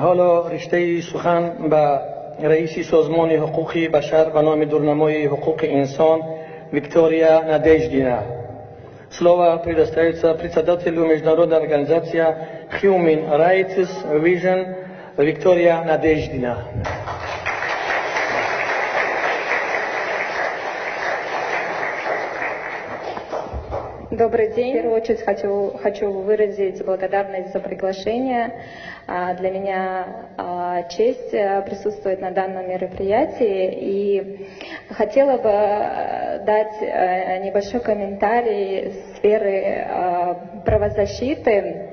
حالا رشته سخن به رئیس سازمان حقوق بشر به نام دورنمای حقوق انسان Виктория Надеждина. Слово предоставится председателю Международной организации Human Rights Vision Виктория Надеждина. Добрый день. В первую очередь хочу выразить благодарность за приглашение. Для меня честь присутствовать на данном мероприятии. И хотела бы дать небольшой комментарий в сферы правозащиты,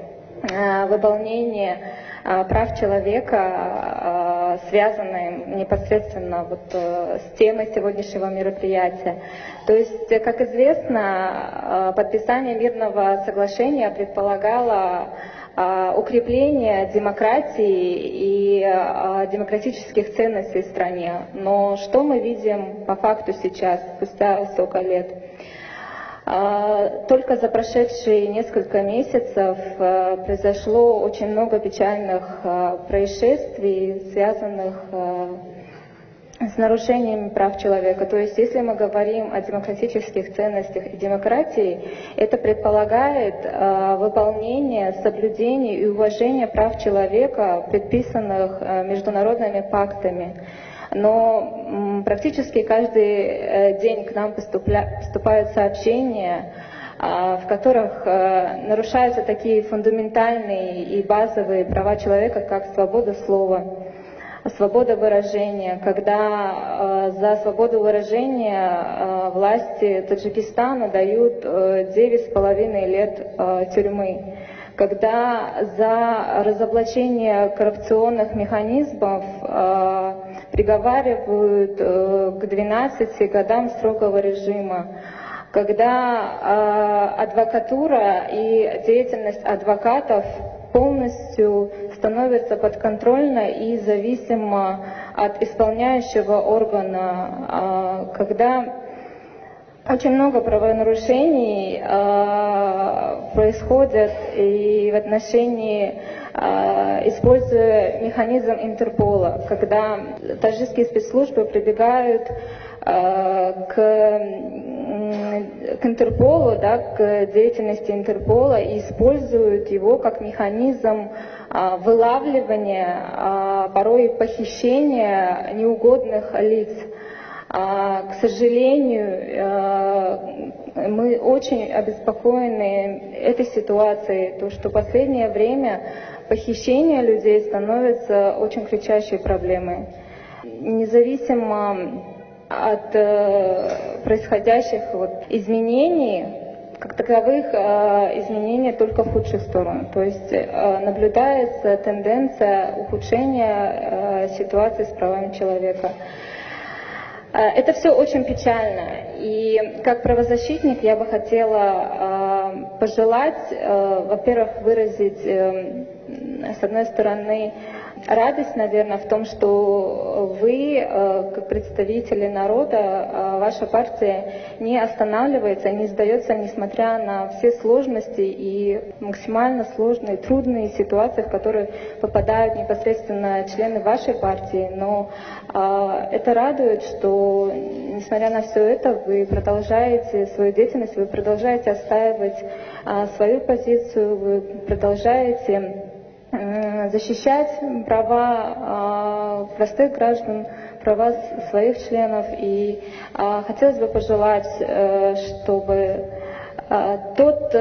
выполнения прав человека, связанные непосредственно с темой сегодняшнего мероприятия. То есть, как известно, подписание мирного соглашения предполагало укрепление демократии и демократических ценностей в стране. Но что мы видим по факту сейчас, спустя столько лет? Только за прошедшие несколько месяцев произошло очень много печальных происшествий, связанных с нарушениями прав человека. То есть, если мы говорим о демократических ценностях и демократии, это предполагает выполнение, соблюдение и уважение прав человека, предписанных международными пактами. Но практически каждый день к нам поступают сообщения, в которых нарушаются такие фундаментальные и базовые права человека, как свобода слова, свобода выражения, когда за свободу выражения власти Таджикистана дают 9,5 лет тюрьмы, когда за разоблачение коррупционных механизмов приговаривают к 12 годам строгого режима, когда адвокатура и деятельность адвокатов полностью становится подконтрольна и зависима от исполняющего органа, когда очень много правонарушений происходят и в отношении, используя механизм Интерпола, когда таджикские спецслужбы прибегают к Интерполу, к деятельности Интерпола и используют его как механизм вылавливания, порой похищения неугодных лиц. К сожалению, мы очень обеспокоены этой ситуацией, то что в последнее время похищение людей становится очень кричащей проблемой. Независимо от происходящих изменений, как таковых изменений только в худшую сторону. То есть наблюдается тенденция ухудшения ситуации с правами человека. Это все очень печально. И как правозащитник я бы хотела пожелать, во-первых, выразить, с одной стороны, радость, наверное, в том, что вы, как представители народа, ваша партия не останавливается, не сдается, несмотря на все сложности и максимально сложные, трудные ситуации, в которые попадают непосредственно члены вашей партии. Но это радует, что, несмотря на все это, вы продолжаете свою деятельность, вы продолжаете отстаивать свою позицию, вы продолжаете защищать права простых граждан, права своих членов. И хотелось бы пожелать, чтобы тот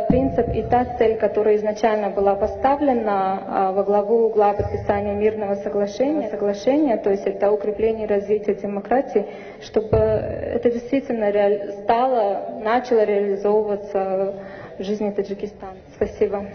принцип и та цель, которая изначально была поставлена во главу угла подписания мирного соглашения, то есть это укрепление и развитие демократии, чтобы это действительно начало реализовываться в жизни Таджикистана. Спасибо.